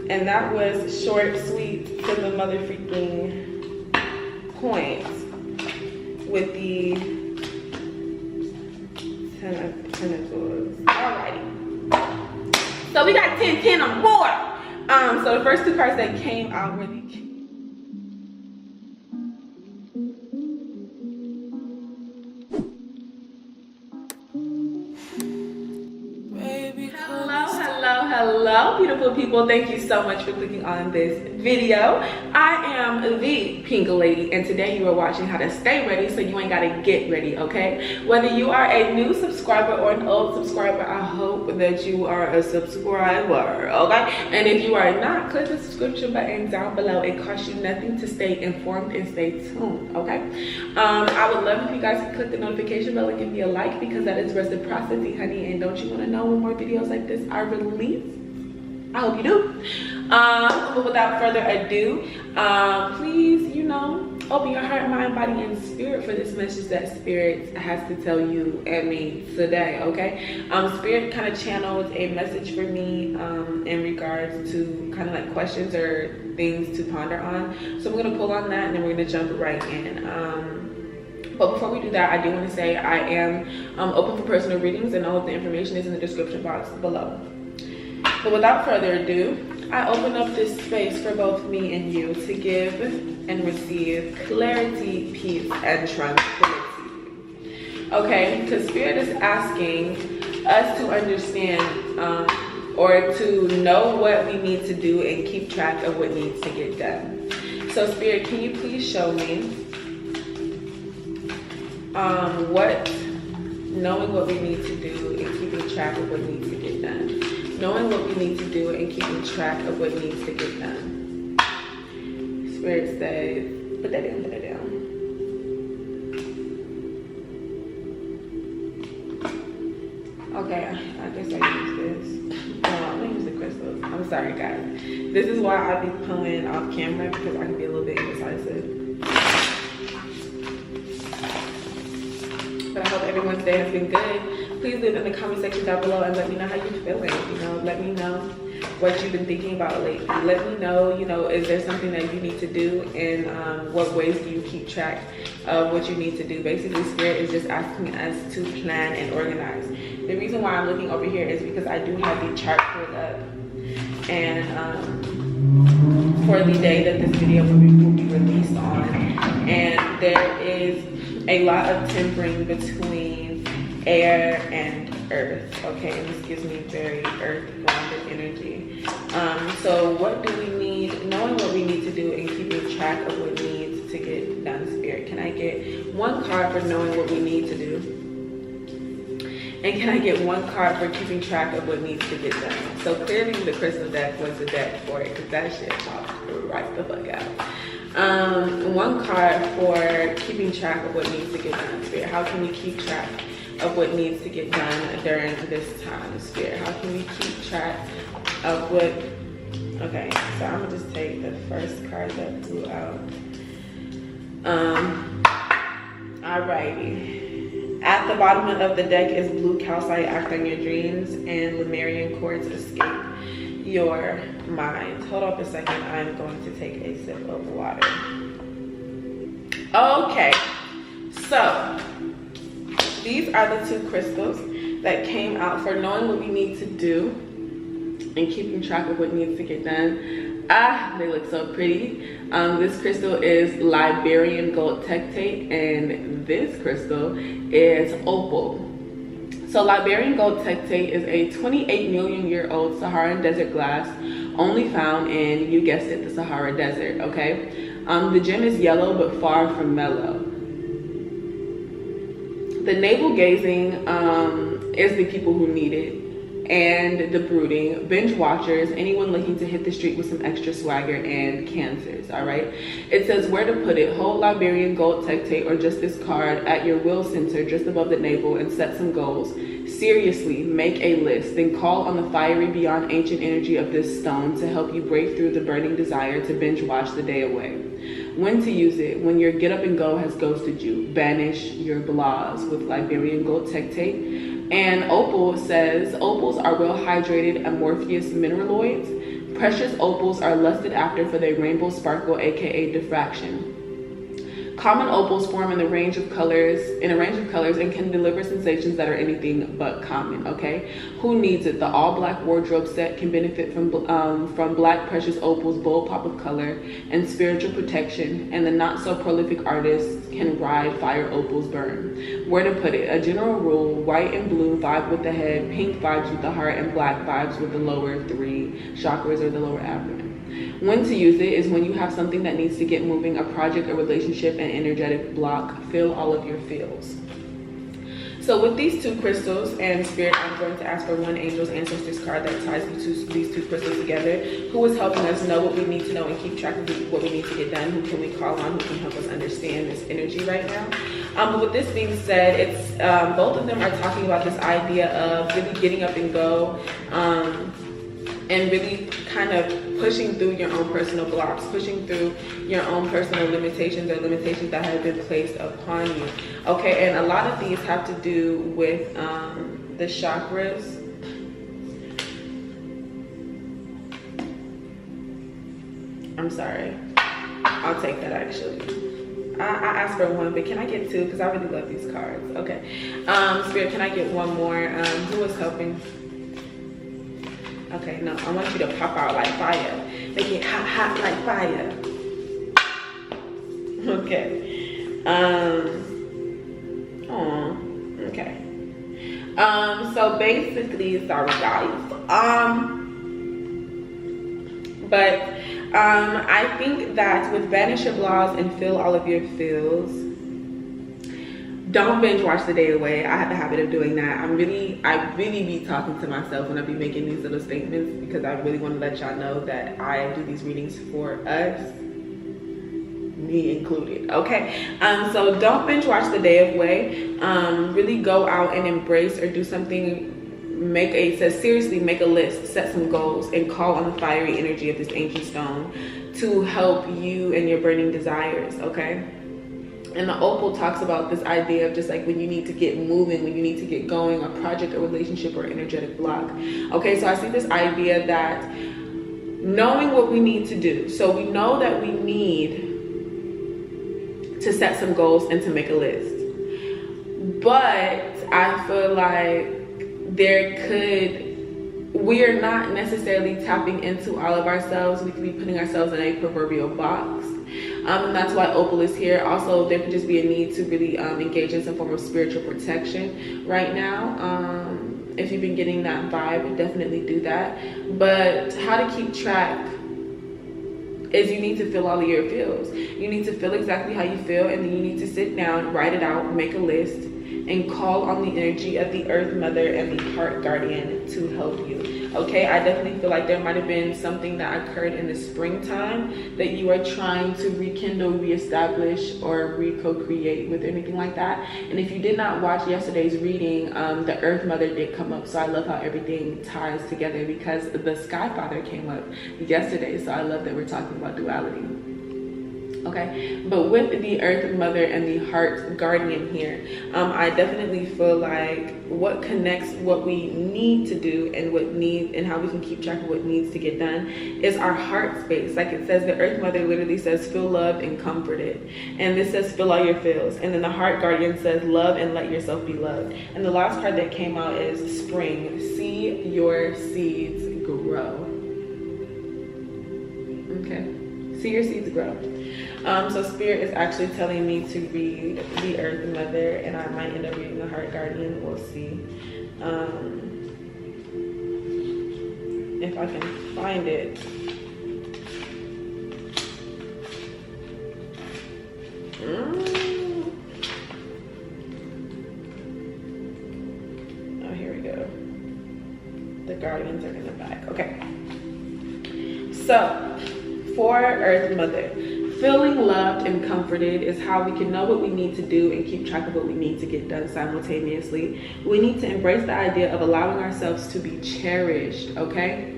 And that was short, sweet, to the mother freaking point with the Ten of Pentacles. Alrighty. So we got 10, 10 on the board. So the first two cards that came out were the Hello, beautiful people. Thank you so much for clicking on this video. I am the Pink Lady, and today you are watching how to stay ready so you ain't gotta get ready, okay? Whether you are a new subscriber or an old subscriber, I hope that you are a subscriber, okay? And if you are not, click the subscription button down below. It costs you nothing to stay informed and stay tuned, okay? I would love if you guys could click the notification bell and give me a like, because that is reciprocity, honey. And don't you want to know when more videos like this are released? I hope you do. But without further ado, please, you know, open your heart, mind, body, and spirit for this message that Spirit has to tell you and me today, okay? Spirit kind of channeled a message for me in regards to kind of like questions or things to ponder on. So I'm going to pull on that and then we're going to jump right in. But before we do that, I do want to say I am open for personal readings, and all of the information is in the description box below. But without further ado, I open up this space for both me and you to give and receive clarity, peace, and tranquility. Okay, because Spirit is asking us to understand or to know what we need to do and keep track of what needs to get done. So Spirit, can you please show me knowing what we need to do and keeping track of what needs to get done. Knowing what we need to do and keeping track of what needs to get done. Spirit says, put that down, put that down. Okay, I guess I use this. No, I'm gonna use the crystals. I'm sorry, guys. This is why I be pulling off camera, because I can be a little bit indecisive. But I hope everyone's day has been good. Please leave in the comment section down below and let me know how you're feeling. You know, let me know what you've been thinking about lately. Let me know, you know, is there something that you need to do, and what ways do you keep track of what you need to do? Basically, Spirit is just asking us to plan and organize. The reason why I'm looking over here is because I do have the chart pulled up, and for the day that this video will be released on, and there is a lot of tempering between air and earth, okay? And this gives me very earth grounded energy. So what do we need? Knowing what we need to do and keeping track of what needs to get done. Spirit, can I get one card for knowing what we need to do? And can I get one card for keeping track of what needs to get done? So clearly the crystal deck was the deck for it, because that shit popped right the fuck out. One card for keeping track of what needs to get done. Spirit, how can we keep track of what needs to get done during this time? Spirit, how can we keep track of what... Okay, so I'm gonna just take the first card that flew out. Alrighty. At the bottom of the deck is blue calcite, act on your dreams, and Lemurian quartz, escape your mind. Hold up a second, I'm going to take a sip of water. Okay, so these are the two crystals that came out for knowing what we need to do and keeping track of what needs to get done. They look so pretty. This crystal is Liberian gold tectate, and this crystal is opal. So Liberian gold tectate is a 28 million year old Saharan desert glass, only found in, you guessed it, the Sahara Desert, okay? The gem is yellow but far from mellow. The navel gazing is the people who need it, and the brooding, binge watchers, anyone looking to hit the street with some extra swagger, and cancers, all right? It says where to put it. Hold Liberian gold tectate or just this card at your will center just above the navel and set some goals. Seriously, make a list, then call on the fiery beyond ancient energy of this stone to help you break through the burning desire to binge watch the day away. When to use it: when your get up and go has ghosted you. Banish your blahs with Liberian gold tectate. And opal says opals are well hydrated amorphous mineraloids Precious opals are lusted after for their rainbow sparkle, aka diffraction. Common opals form in a range of colors and can deliver sensations that are anything but common, okay? Who needs it? The all-black wardrobe set can benefit from black precious opals, bold pop of color, and spiritual protection, and the not-so-prolific artists can ride fire opals burn. Where to put it? A general rule, white and blue vibe with the head, pink vibes with the heart, and black vibes with the lower 3 chakras or the lower abdomen. When to use it is when you have something that needs to get moving, a project, a relationship, an energetic block. Fill all of your feels. So with these 2 crystals and spirit, I'm going to ask for one angel's ancestors card that ties these two crystals together. Who is helping us know what we need to know and keep track of what we need to get done? Who can we call on? Who can help us understand this energy right now? But with this being said, it's both of them are talking about this idea of really getting up and go, and really kind of pushing through your own personal blocks, pushing through your own personal limitations or limitations that have been placed upon you. Okay, and a lot of these have to do with the chakras. I'm sorry, I'll take that actually. I asked for one, but can I get 2? Because I really love these cards. Okay, Spirit, can I get one more? Who is helping? Okay, no, I want you to pop out like fire. Make it hot, hot like fire. Okay. Okay. So basically, sorry guys. I think that with Banish Your Blahs and Fill All of Your Feels, don't binge watch the day away. I have the habit of doing that. I really be talking to myself when I be making these little statements, because I really want to let y'all know that I do these readings for us, me included, okay? So don't binge watch the day away. Really go out and embrace or do something. Seriously make a list, set some goals, and call on the fiery energy of this ancient stone to help you and your burning desires, okay? And the opal talks about this idea of just like when you need to get moving, when you need to get going, a project, a relationship, or energetic block. Okay, so I see this idea that knowing what we need to do. So we know that we need to set some goals and to make a list. But I feel like we are not necessarily tapping into all of ourselves. We could be putting ourselves in a proverbial box. And that's why opal is here. Also, there could just be a need to really engage in some form of spiritual protection right now. If you've been getting that vibe, definitely do that. But how to keep track is you need to feel all of your feels. You need to feel exactly how you feel, and then you need to sit down, write it out, make a list, and call on the energy of the Earth Mother and the Heart Guardian to help you. Okay, I definitely feel like there might have been something that occurred in the springtime that you are trying to rekindle, reestablish, or co-create with, anything like that. And if you did not watch yesterday's reading, the Earth Mother did come up, so I love how everything ties together, because the Sky Father came up yesterday, so I love that we're talking about duality. Okay, but with the Earth Mother and the Heart Guardian here, I definitely feel like what connects what we need to do and how we can keep track of what needs to get done is our heart space. Like it says, the Earth Mother literally says, feel loved and comforted. And this says, fill all your feels. And then the Heart Guardian says, love and let yourself be loved. And the last card that came out is spring. See your seeds grow. Okay, see your seeds grow. So Spirit is actually telling me to read the Earth Mother, and I might end up reading the Heart Guardian. We'll see. If I can find it. Oh, here we go. The Guardians are in the back. Okay. So, for Earth Mother, feeling loved and comforted is how we can know what we need to do and keep track of what we need to get done simultaneously. We need to embrace the idea of allowing ourselves to be cherished, okay?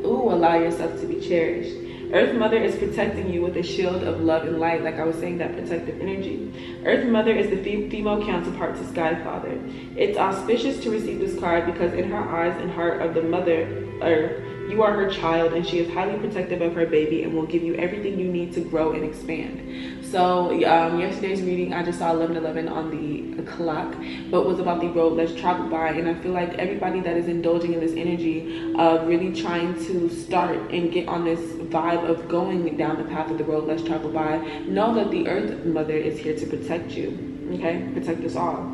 Ooh, allow yourself to be cherished. Earth Mother is protecting you with a shield of love and light, like I was saying, that protective energy. Earth Mother is the female counterpart to Sky Father. It's auspicious to receive this card because in her eyes and heart of the Mother Earth, you are her child, and she is highly protective of her baby and will give you everything you need to grow and expand. So yesterday's reading, I just saw 11:11 on the clock, but was about the road less traveled by. And I feel like everybody that is indulging in this energy of really trying to start and get on this vibe of going down the path of the road less traveled by, know that the Earth Mother is here to protect you, okay? Protect us all.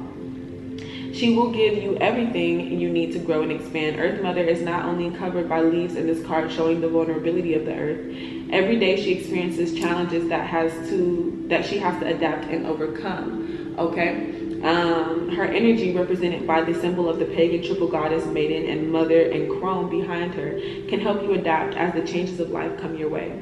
She will give you everything you need to grow and expand. Earth Mother is not only covered by leaves in this card showing the vulnerability of the earth. Every day she experiences challenges that she has to adapt and overcome, okay? Her energy, represented by the symbol of the pagan triple goddess, maiden, and mother, and crone behind her, can help you adapt as the changes of life come your way.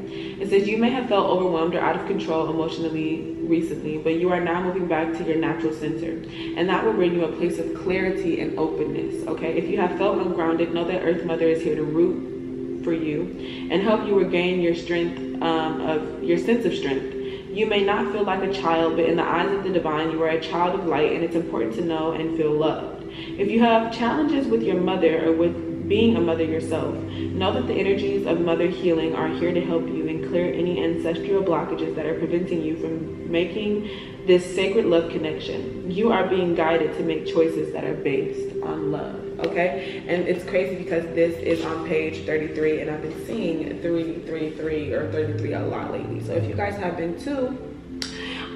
It says you may have felt overwhelmed or out of control emotionally recently, but you are now moving back to your natural center, and that will bring you a place of clarity and openness, okay? If you have felt ungrounded, know that Earth Mother is here to root for you and help you regain your strength, of your sense of strength. You may not feel like a child, but in the eyes of the divine, you are a child of light, and it's important to know and feel loved. If you have challenges with your mother or with being a mother yourself, know that the energies of mother healing are here to help you and clear any ancestral blockages that are preventing you from making this sacred love connection. You are being guided to make choices that are based on love, okay? And it's crazy because this is on page 33, and I've been seeing 333 or 33 a lot lately. So if you guys have been too,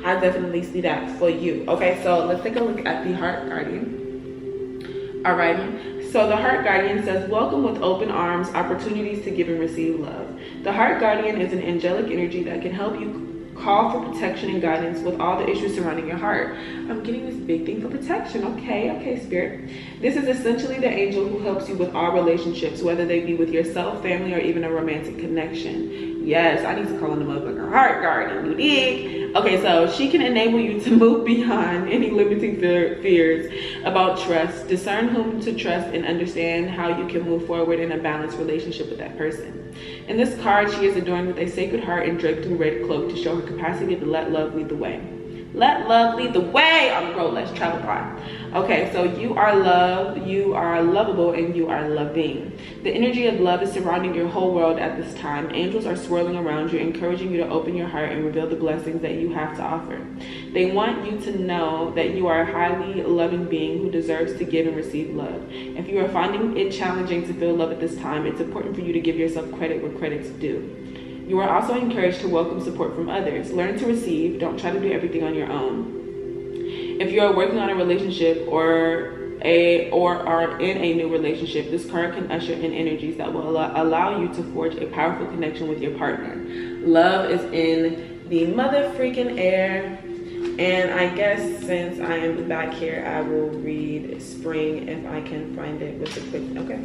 I definitely see that for you. Okay, so let's take a look at the Heart Guardian. All right, so the Heart Guardian says, welcome with open arms, opportunities to give and receive love. The Heart Guardian is an angelic energy that can help you call for protection and guidance with all the issues surrounding your heart. I'm getting this big thing for protection. Okay, Spirit. This is essentially the angel who helps you with all relationships, whether they be with yourself, family, or even a romantic connection. Yes, I need to call on the motherfucking Heart Guardian, you dig? Okay, so she can enable you to move beyond any limiting fears about trust, discern whom to trust, and understand how you can move forward in a balanced relationship with that person. In this card, she is adorned with a sacred heart and draped in a red cloak to show her capacity to let love lead the way. Let love lead the way on the road less traveled by. Okay, so you are love, you are lovable, and you are loving. The energy of love is surrounding your whole world at this time. Angels are swirling around you, encouraging you to open your heart and reveal the blessings that you have to offer. They want you to know that you are a highly loving being who deserves to give and receive love. If you are finding it challenging to feel love at this time, it's important for you to give yourself credit where credit's due. You are also encouraged to welcome support from others. Learn to receive. Don't try to do everything on your own. If you are working on a relationship or are in a new relationship, this card can usher in energies that will allow you to forge a powerful connection with your partner. Love is in the mother freaking air. And I guess since I am back here, I will read Spring if I can find it with a quick, okay.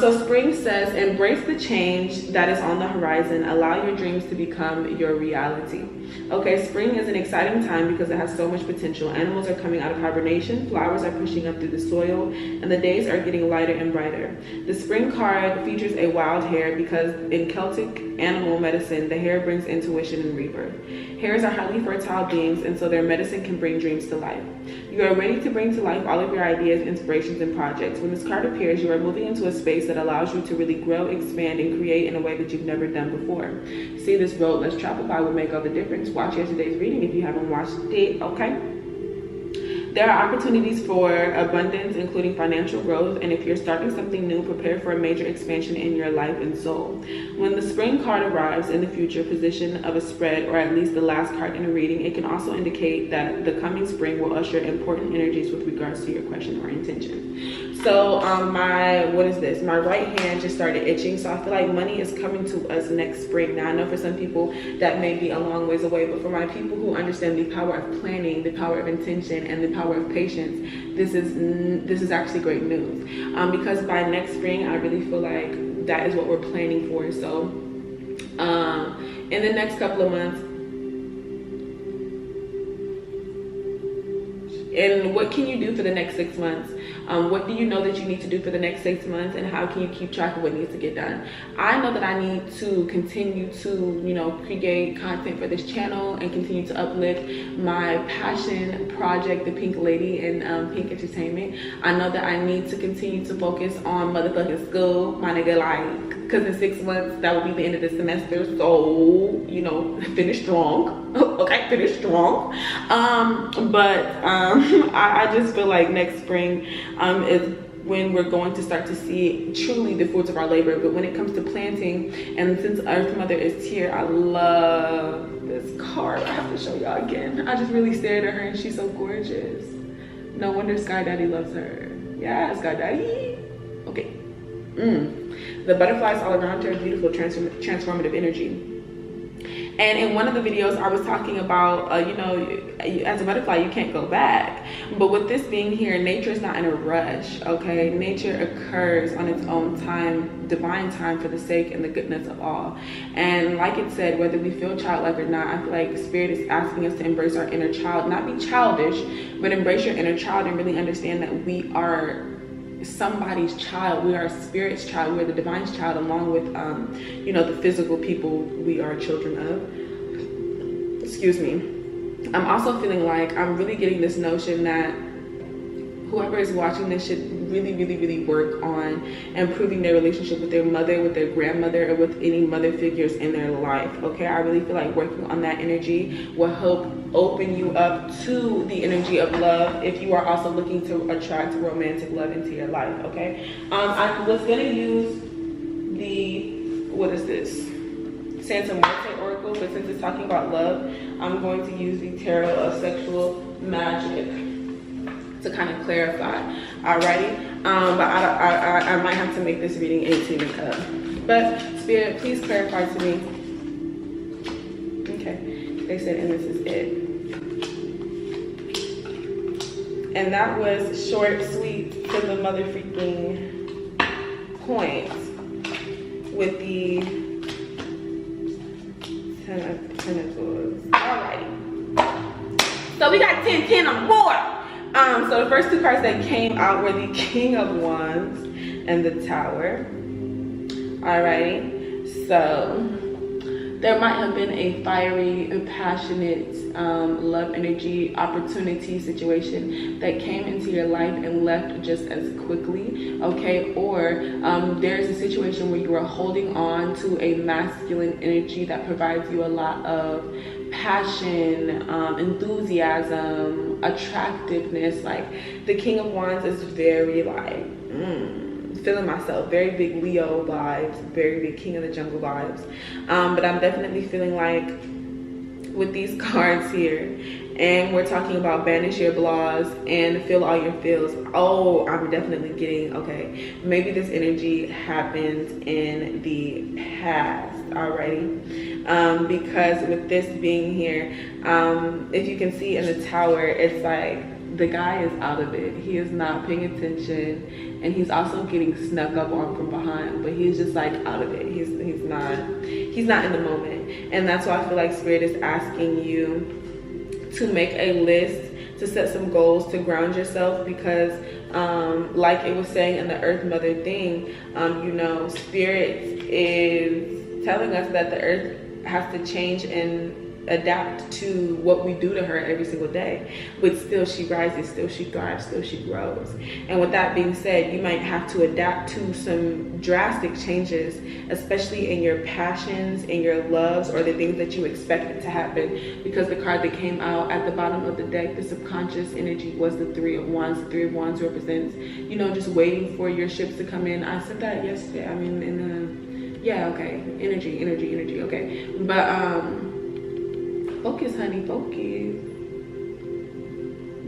So Spring says, embrace the change that is on the horizon. Allow your dreams to become your reality. Okay, spring is an exciting time because it has so much potential. Animals are coming out of hibernation, flowers are pushing up through the soil, and the days are getting lighter and brighter. The spring card features a wild hare because in Celtic animal medicine, the hare brings intuition and rebirth. Hares are highly fertile beings, and so their medicine can bring dreams to life. You are ready to bring to life all of your ideas, inspirations, and projects. When this card appears, you are moving into a space that allows you to really grow, expand, and create in a way that you've never done before. See, this road less traveled by will make all the difference. Watch yesterday's reading if you haven't watched it, okay? There are opportunities for abundance, including financial growth, and if you're starting something new, prepare for a major expansion in your life and soul. When the spring card arrives in the future position of a spread, or at least the last card in a reading, it can also indicate that the coming spring will usher important energies with regards to your question or intention. So my right hand just started itching, so I feel like money is coming to us next spring. Now I know for some people that may be a long ways away, but for my people who understand the power of planning, the power of intention, and the power of patience, this is actually great news, because by next spring I really feel like that is what we're planning for. So in the next couple of months, And what can you do for the next 6 months? What do you know that you need to do for the next 6 months, and how can you keep track of what needs to get done? I know that I need to continue to, you know, create content for this channel and continue to uplift my passion project, the Pink Lady and Pink Entertainment. I know that I need to continue to focus on motherfucking school, my nigga, like, because in 6 months that will be the end of the semester. So, you know, finish strong. Okay, finish strong. I just feel like next spring is when we're going to start to see truly the fruits of our labor. But when it comes to planting, and since Earth Mother is here, I love this card. I have to show y'all again. I just really stared at her and she's so gorgeous. No wonder Sky Daddy loves her. Yeah, Sky Daddy. Okay. The butterflies all around her, beautiful transformative energy. And in one of the videos, I was talking about, you know, as a butterfly, you can't go back. But with this being here, nature is not in a rush, okay? Nature occurs on its own time, divine time, for the sake and the goodness of all. And like it said, whether we feel childlike or not, I feel like Spirit is asking us to embrace our inner child, not be childish, but embrace your inner child and really understand that we are somebody's child. We are Spirit's child. We're the divine's child, along with you know, the physical people we are children of. Excuse me. I'm also feeling like I'm really getting this notion that whoever is watching this should really work on improving their relationship with their mother, with their grandmother, or with any mother figures in their life. Okay, I really feel like working on that energy will help open you up to the energy of love if you are also looking to attract romantic love into your life. Okay, I was gonna use the, what is this, Santa Muerte Oracle, but since it's talking about love, I'm going to use the Tarot of Sexual Magic to kind of clarify. Alrighty, but I might have to make this reading 18 and up. But Spirit, please clarify to me. Okay, they said, and this is it. And that was short, sweet, to the mother freaking point with the Ten of Pentacles. Alrighty, so we got 10 on the board. So the first two cards that came out were the King of Wands and the Tower. Alrighty, so there might have been a fiery, passionate love energy opportunity situation that came into your life and left just as quickly, okay? Or there's a situation where you are holding on to a masculine energy that provides you a lot of passion, enthusiasm, attractiveness. Like the King of Wands is very like, feeling myself, very big Leo vibes, very big King of the Jungle vibes. But I'm definitely feeling like with these cards here, and we're talking about banish your blahs and feel all your feels. Oh, I'm definitely getting, okay, maybe this energy happened in the past. Alrighty, because with this being here, if you can see in the Tower, it's like the guy is out of it. He is not paying attention, and he's also getting snuck up on from behind, but he's just like out of it. He's not in the moment. And that's why I feel like Spirit is asking you to make a list, to set some goals, to ground yourself, because like it was saying in the Earth Mother thing, you know, Spirit is telling us that the earth has to change and adapt to what we do to her every single day, but still she rises, still she thrives, still she grows. And with that being said, you might have to adapt to some drastic changes, especially in your passions, in your loves, or the things that you expected to happen, because the card that came out at the bottom of the deck, the subconscious energy, was the Three of Wands. The Three of Wands represents, you know, just waiting for your ships to come in. I said that yesterday, I mean, in the, yeah, okay, energy, okay. But focus, honey, focus.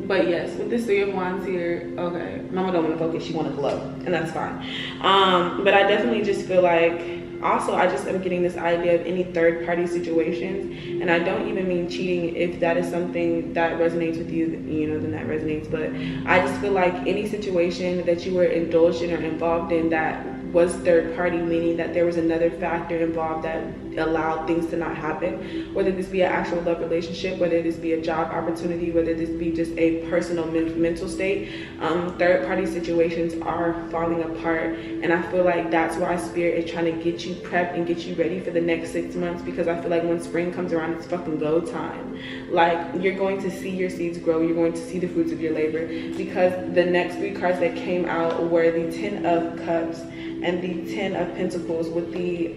But yes, with this Three of Wands here, okay, Mama don't want to focus, she want to glow, and that's fine. But I definitely just feel like Also, I just am getting this idea of any third party situations, and I don't even mean cheating. If that is something that resonates with you, you know, then that resonates. But I just feel like any situation that you were indulged in or involved in that was third party, meaning that there was another factor involved that allowed things to not happen, whether this be an actual love relationship, whether this be a job opportunity, whether this be just a personal mental state. Third party situations are falling apart, and I feel like that's why Spirit is trying to get you prepped and get you ready for the next 6 months, because I feel like when spring comes around, it's fucking go time. Like, you're going to see your seeds grow, you're going to see the fruits of your labor, because the next 3 cards that came out were the 10 of Cups and the 10 of Pentacles, with the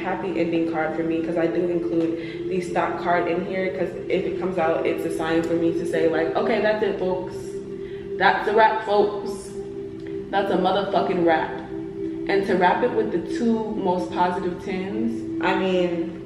happy ending card for me, because I do include the stock card in here, because if it comes out, it's a sign for me to say like, okay, that's it, folks. That's a wrap, folks. That's a motherfucking wrap. And to wrap it with the 2 most positive 10s, I mean,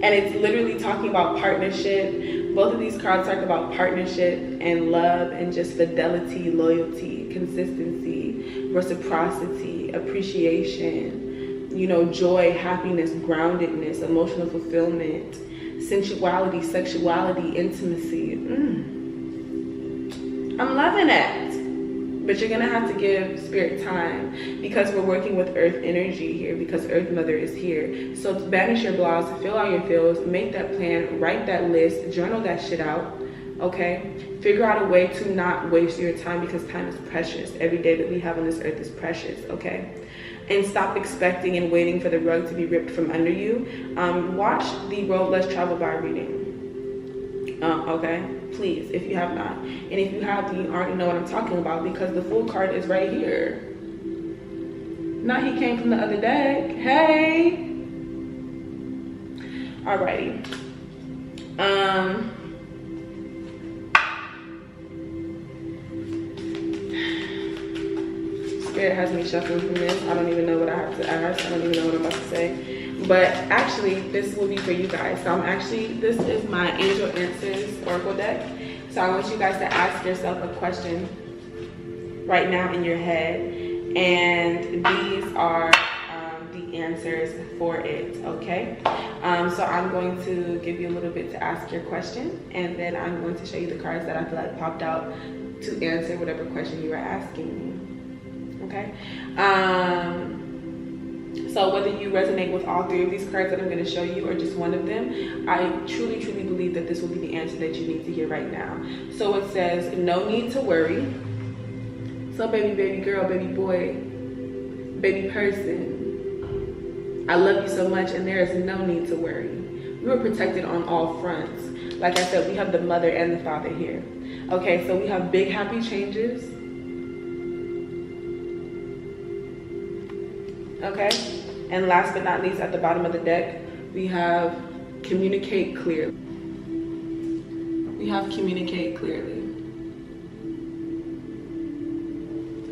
and it's literally talking about partnership. Both of these cards talk about partnership and love and just fidelity, loyalty, consistency, reciprocity, appreciation, you know, joy, happiness, groundedness, emotional fulfillment, sensuality, sexuality, intimacy. I'm loving it. But you're gonna have to give Spirit time, because we're working with Earth energy here, because Earth Mother is here. So banish your blogs, fill out your feels, make that plan, write that list, journal that shit out, okay? Figure out a way to not waste your time, because time is precious. Every day that we have on this earth is precious, okay? And stop expecting and waiting for the rug to be ripped from under you. Watch the Road Less Traveled By reading. Okay, please, if you have not. And if you have, you already know what I'm talking about, because the Fool card is right here. Now he came from the other deck. Hey. Alrighty. Spirit has me shuffling from this. I don't even know what I have to ask. I don't even know what I'm about to say. But actually, this will be for you guys. So this is my Angel Answers Oracle deck. So I want you guys to ask yourself a question right now in your head. And these are the answers for it, okay? So I'm going to give you a little bit to ask your question. And then I'm going to show you the cards that I feel like popped out to answer whatever question you were asking me, okay? So whether you resonate with all 3 of these cards that I'm going to show you or just one of them, I truly, truly believe that this will be the answer that you need to hear right now. So it says, no need to worry. So baby girl, baby boy, baby person, I love you so much, and there is no need to worry. We were protected on all fronts. Like I said, we have the mother and the father here. Okay, so we have big happy changes. Okay, and last but not least, at the bottom of the deck, we have communicate clearly. We have communicate clearly.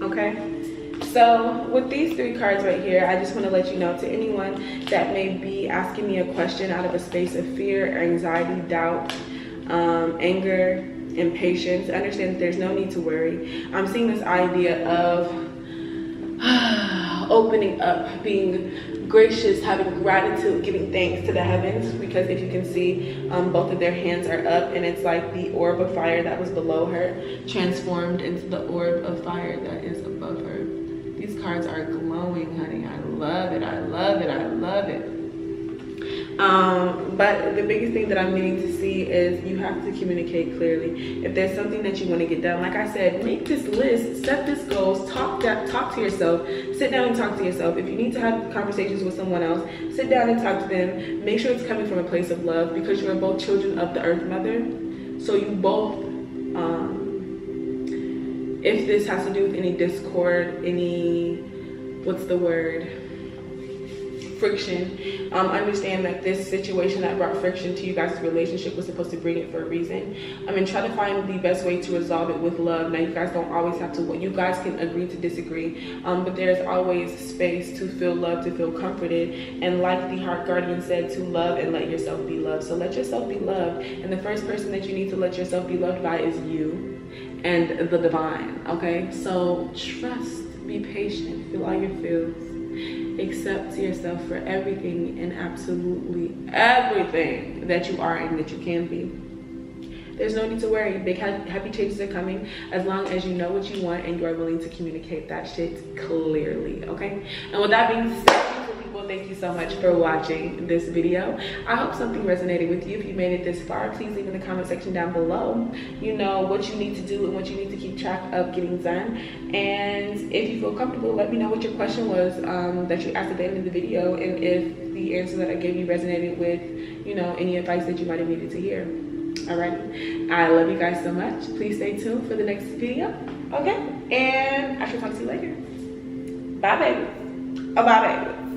Okay, so with these 3 cards right here, I just want to let you know, to anyone that may be asking me a question out of a space of fear, anxiety, doubt, anger, impatience, understand that there's no need to worry. I'm seeing this idea of opening up, being gracious, having gratitude, giving thanks to the heavens, because if you can see, both of their hands are up, and it's like the orb of fire that was below her transformed into the orb of fire that is above her. These cards are glowing, honey. I love it. I love it. I love it. But the biggest thing that I'm needing to see is you have to communicate clearly. If there's something that you want to get done, like I said, make this list, set this goals, talk to yourself, sit down and talk to yourself. If you need to have conversations with someone else, sit down and talk to them. Make sure it's coming from a place of love, because you are both children of the Earth Mother. So you both, if this has to do with any discord, any, what's the word? Friction, understand that this situation that brought friction to you guys' relationship was supposed to bring it for a reason. And try to find the best way to resolve it with love. Now, you guys don't always have to, you guys can agree to disagree, but there's always space to feel loved, to feel comforted, and like the Heart Guardian said, to love and let yourself be loved. So let yourself be loved, and the first person that you need to let yourself be loved by is you and the divine, okay? So trust, be patient, feel all your feels. accept yourself for everything and absolutely everything that you are and that you can be. There's no need to worry. Big happy changes are coming as long as you know what you want and you are willing to communicate that shit clearly, okay? And with that being said, beautiful people, thank you so much for watching this video. I hope something resonated with you. If you made it this far, please leave in the comment section down below, you know, what you need to do and what you need to keep track of getting done. And if you feel comfortable, let me know what your question was that you asked at the end of the video, and if the answer that I gave you resonated with, you know, any advice that you might have needed to hear. Alrighty, I love you guys so much. Please stay tuned for the next video, okay? And I shall talk to you later. Bye, baby. Oh, bye, baby.